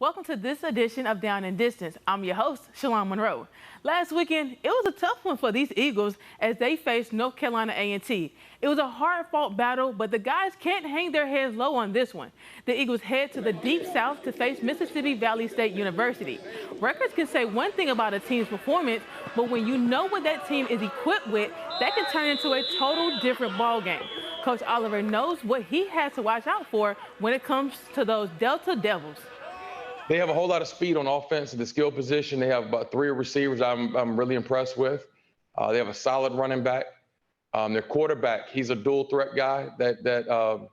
Welcome to this edition of Down and Distance. I'm your host, SHALON MONROE. Last weekend, it was a tough one for these Eagles as they faced North Carolina A&T. It was a hard-fought battle, but the guys can't hang their heads low on this one. The Eagles head to the Deep South to face Mississippi Valley State University. Records can say one thing about a team's performance, but when you know what that team is equipped with, that can turn into a total different ballgame. Coach Oliver knows what he has to watch out for when it comes to those Delta Devils. They have a whole lot of speed on offense in the skill position. They have about 3 receivers I'm really impressed with. They have a solid running back. Their quarterback, he's a dual threat guy that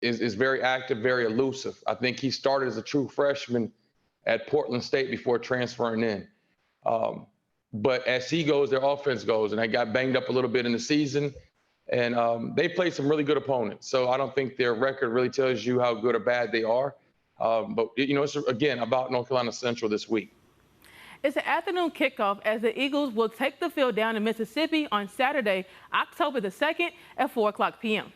is very active, very elusive. I think he started as a true freshman at Portland State before transferring in. But as he goes, their offense goes, and they got banged up a little bit in the season. And they played some really good opponents. So I don't think their record really tells you how good or bad they are. But, you know, it's, again, about North Carolina Central this week. It's an afternoon kickoff as the Eagles will take the field down in Mississippi on Saturday, October the 2nd at 4:00 p.m.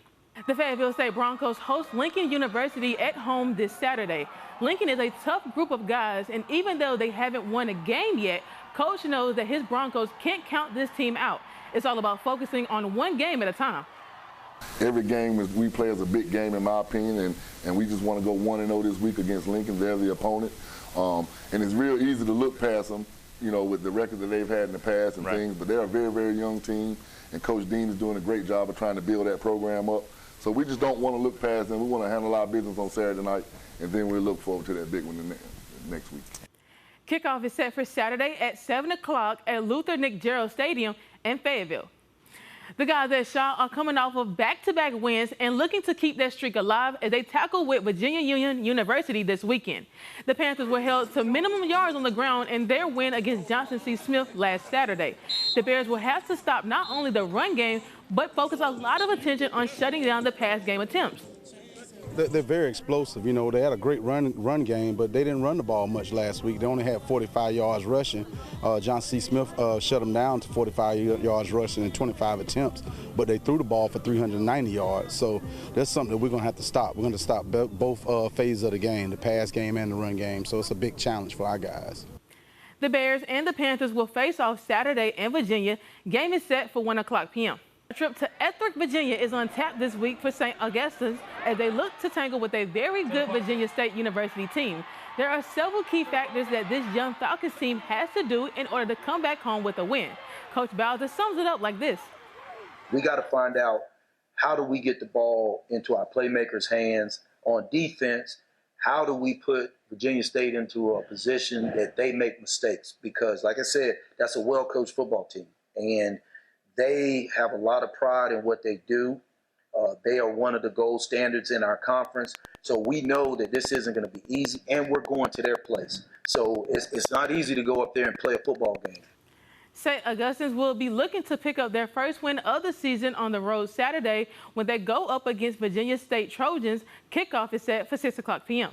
The Fayetteville State Broncos host Lincoln University at home this Saturday. Lincoln is a tough group of guys, and even though they haven't won a game yet, Coach knows that his Broncos can't count this team out. It's all about focusing on one game at a time. Every game we play is a big game, in my opinion, and we just want to go 1-0 this week against Lincoln. They're the opponent. And it's real easy to look past them, you know, with the record that they've had in the past and things, but they're a very, very young team, and Coach Dean is doing a great job of trying to build that program up. So we just don't want to look past them. We want to handle our business on Saturday night, and then we'll look forward to that big one next week. Kickoff is set for Saturday at 7 o'clock at Luther Nick Gerald Stadium in Fayetteville. The guys at Shaw are coming off of back-to-back wins and looking to keep their streak alive as they tackle with Virginia Union University this weekend. The Panthers were held to minimum yards on the ground in their win against Johnson C. Smith last Saturday. The Bears will have to stop not only the run game, but focus a lot of attention on shutting down the pass game attempts. They're very explosive. You know, they had a great run game, but they didn't run the ball much last week. They only had 45 yards rushing. John C. Smith shut them down to 45 yards rushing and 25 attempts, but they threw the ball for 390 yards. So that's something that we're going to have to stop. We're going to stop both phases of the game, the pass game and the run game. So it's a big challenge for our guys. The Bears and the Panthers will face off Saturday in Virginia. Game is set for 1:00 p.m. A trip to Etherick, Virginia is on tap this week for St. Augustine's as they look to tangle with a very good Virginia State University team. There are several key factors that this young Falcons team has to do in order to come back home with a win. Coach Bowser sums it up like this. We got to find out, how do we get the ball into our playmakers' hands on defense? How do we put Virginia State into a position that they make mistakes? Because, like I said, that's a well-coached football team. And they have a lot of pride in what they do. They are one of the gold standards in our conference. So we know that this isn't going to be easy, and we're going to their place. So it's not easy to go up there and play a football game. St. Augustine's will be looking to pick up their first win of the season on the road Saturday when they go up against Virginia State Trojans. Kickoff is set for 6:00 p.m.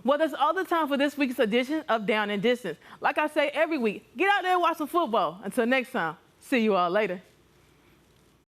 Well, that's all the time for this week's edition of Down and Distance. Like I say every week, get out there and watch some football. Until next time, see you all later.